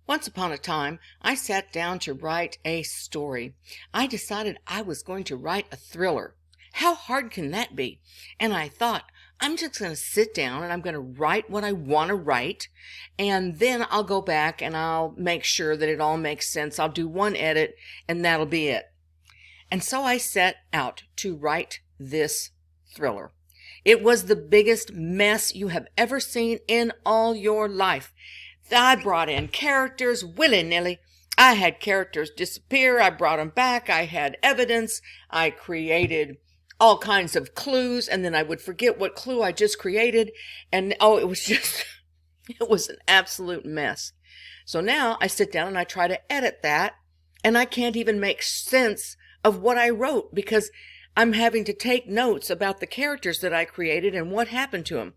Once upon a time, I sat down to write a story. I decided I was going to write a thriller. How hard can that be? And I thought, I'm just going to sit down and I'm going to write what I want to write. And then I'll go back and I'll make sure that it all makes sense. I'll do one edit and that'll be it. And so I set out to write this thriller. It was the biggest mess you have ever seen in all your life. I brought in characters willy-nilly. I had characters disappear. I brought them back. I had evidence. I created all kinds of clues, and then I would forget what clue I just created. And it was just, it was an absolute mess. So now I sit down and I try to edit that, and I can't even make sense of what I wrote because I'm having to take notes about the characters that I created and what happened to them.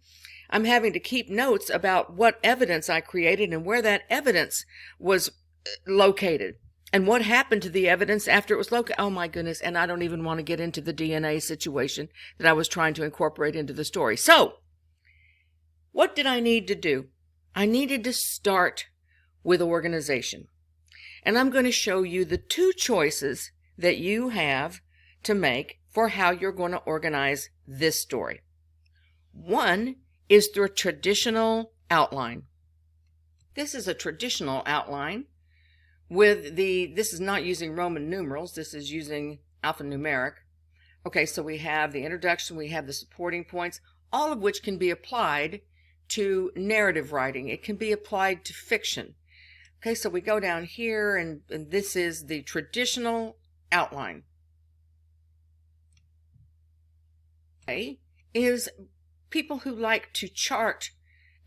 I'm having to keep notes about what evidence I created and where that evidence was located and what happened to the evidence after it was located. Oh my goodness. And I don't even want to get into the DNA situation that I was trying to incorporate into the story. So what did I need to do? I needed to start with organization. And I'm going to show you the two choices that you have to make for how you're going to organize this story. One is through a traditional outline. This is a traditional outline with this is not using Roman numerals, this is using alphanumeric. Okay, so we have the introduction, we have the supporting points, all of which can be applied to narrative writing. It can be applied to fiction. Okay, so we go down here and this is the traditional outline. Okay, is people who like to chart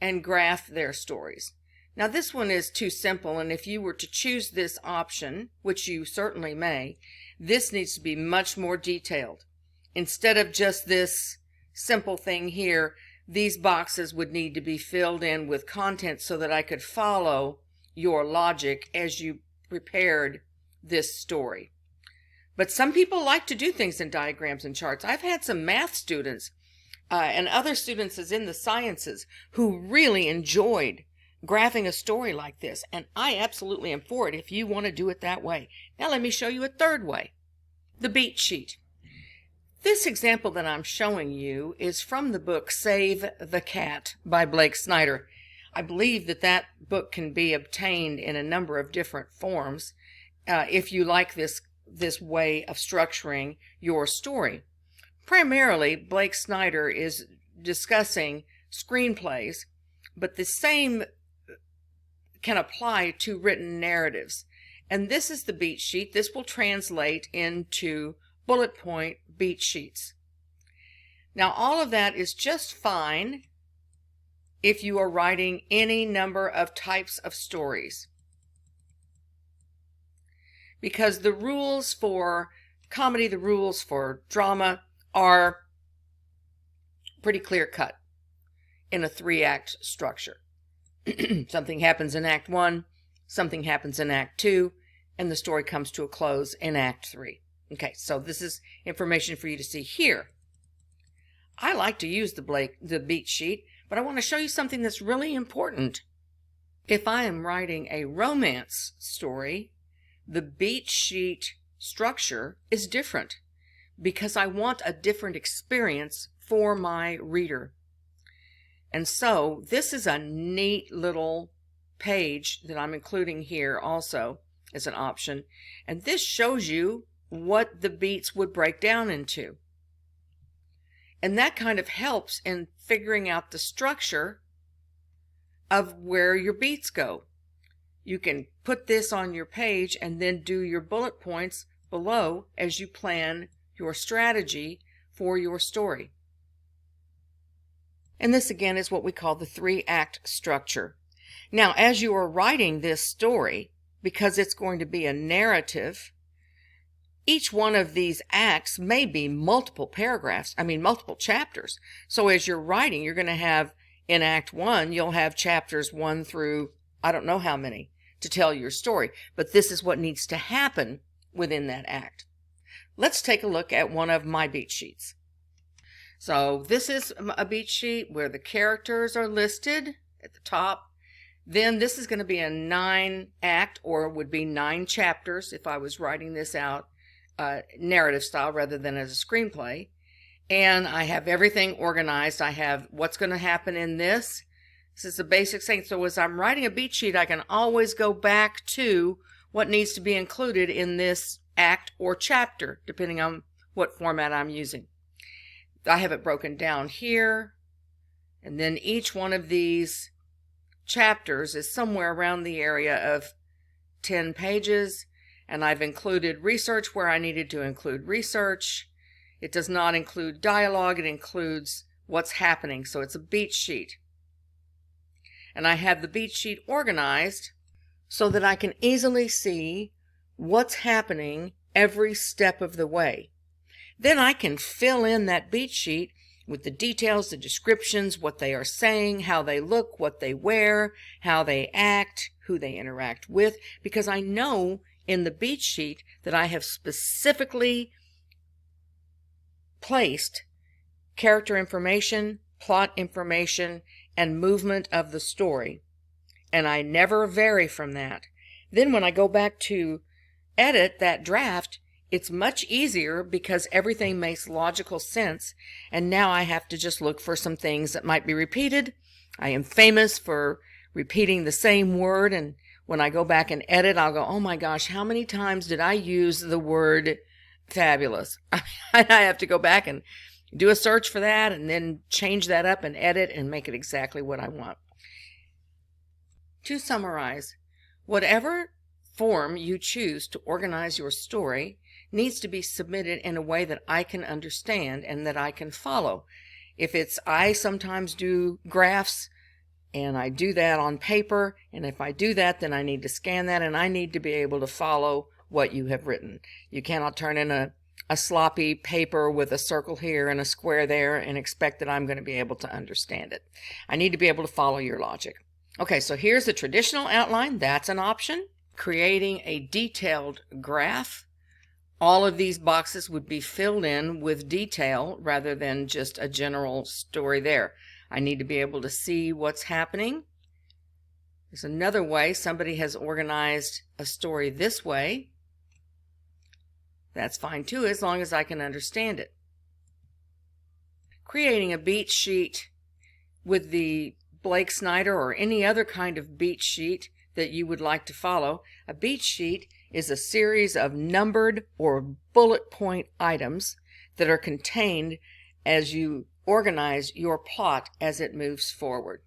and graph their stories. Now this one is too simple, and if you were to choose this option, which you certainly may, this needs to be much more detailed. Instead of just this simple thing here, these boxes would need to be filled in with content so that I could follow your logic as you prepared this story. But some people like to do things in diagrams and charts. I've had some math students and other students as in the sciences who really enjoyed graphing a story like this. And I absolutely am for it if you want to do it that way. Now let me show you a third way. The beat sheet. This example that I'm showing you is from the book Save the Cat by Blake Snyder. I believe that book can be obtained in a number of different forms if you like this way of structuring your story. Primarily, Blake Snyder is discussing screenplays, but the same can apply to written narratives. And this is the beat sheet. This will translate into bullet point beat sheets. Now, all of that is just fine if you are writing any number of types of stories, because the rules for comedy, the rules for drama are pretty clear-cut in a 3-act structure. Something happens in Act 1, something happens in Act 2, and the story comes to a close in Act 3. Okay, so this is information for you to see here. I like to use the beat sheet, but I want to show you something that's really important. If I am writing a romance story, the beat sheet structure is different because I want a different experience for my reader. And so this is a neat little page that I'm including here also as an option. And this shows you what the beats would break down into. And that kind of helps in figuring out the structure of where your beats go. You can put this on your page and then do your bullet points below as you plan your strategy for your story. And this again is what we call the 3-act structure. Now, as you are writing this story, because it's going to be a narrative, each one of these acts may be multiple chapters. So as you're writing, you're going to have in Act 1, you'll have chapters 1 through I don't know how many to tell your story. But this is what needs to happen within that act. Let's take a look at one of my beat sheets. So this is a beat sheet where the characters are listed at the top. Then this is going to be a 9-act, or would be 9 chapters if I was writing this out narrative style rather than as a screenplay. And I have everything organized. I have what's going to happen in this. This is the basic thing. So as I'm writing a beat sheet, I can always go back to what needs to be included in this act or chapter, depending on what format I'm using. I have it broken down here, and then each one of these chapters is somewhere around the area of 10 pages, and I've included research where I needed to include research. It does not include dialogue, it includes what's happening, so it's a beat sheet. And I have the beat sheet organized so that I can easily see what's happening every step of the way. Then I can fill in that beat sheet with the details, the descriptions, what they are saying, how they look, what they wear, how they act, who they interact with, because I know in the beat sheet that I have specifically placed character information, plot information, and movement of the story. And I never vary from that. Then when I go back to edit that draft, it's much easier because everything makes logical sense, and now I have to just look for some things that might be repeated. I am famous for repeating the same word, and when I go back and edit, I'll go, oh my gosh, how many times did I use the word fabulous? I have to go back and do a search for that and then change that up and edit and make it exactly what I want. To summarize, whatever form you choose to organize your story needs to be submitted in a way that I can understand and that I can follow. If it's, I sometimes do graphs and I do that on paper, and if I do that, then I need to scan that and I need to be able to follow what you have written. You cannot turn in a sloppy paper with a circle here and a square there and expect that I'm going to be able to understand it. I need to be able to follow your logic. Okay, so here's the traditional outline. That's an option. Creating a detailed graph. All of these boxes would be filled in with detail rather than just a general story there. I need to be able to see what's happening. There's another way. Somebody has organized a story this way. That's fine too, as long as I can understand it. Creating a beat sheet with the Blake Snyder or any other kind of beat sheet that you would like to follow. A beat sheet is a series of numbered or bullet point items that are contained as you organize your plot as it moves forward.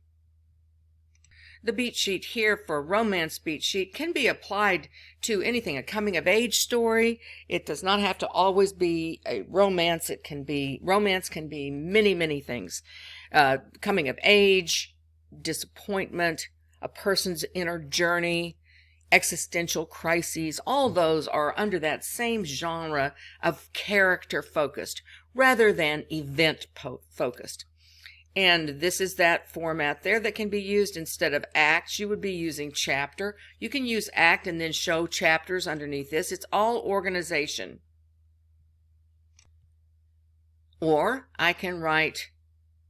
The beat sheet here for a romance beat sheet can be applied to anything, a coming-of-age story. It does not have to always be a romance. Romance can be many, many things. Coming of age, disappointment, a person's inner journey, existential crises, all those are under that same genre of character-focused rather than event-focused. And this is that format there that can be used instead of acts. You would be using chapter. You can use act and then show chapters underneath this. It's all organization. Or I can write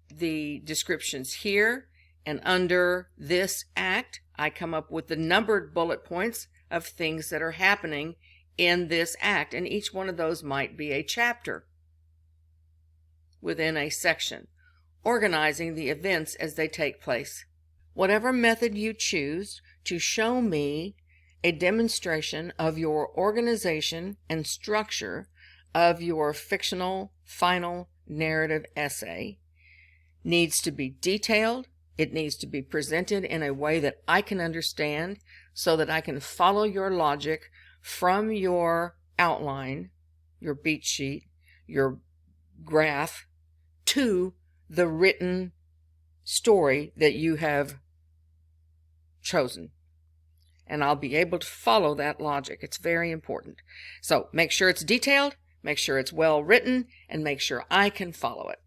the descriptions here, and under this act, I come up with the numbered bullet points of things that are happening in this act. And each one of those might be a chapter within a section, organizing the events as they take place. Whatever method you choose to show me a demonstration of your organization and structure of your fictional final narrative essay needs to be detailed. It needs to be presented in a way that I can understand so that I can follow your logic from your outline, your beat sheet, your graph, to the written story that you have chosen. And I'll be able to follow that logic. It's very important. So make sure it's detailed, make sure it's well written, and make sure I can follow it.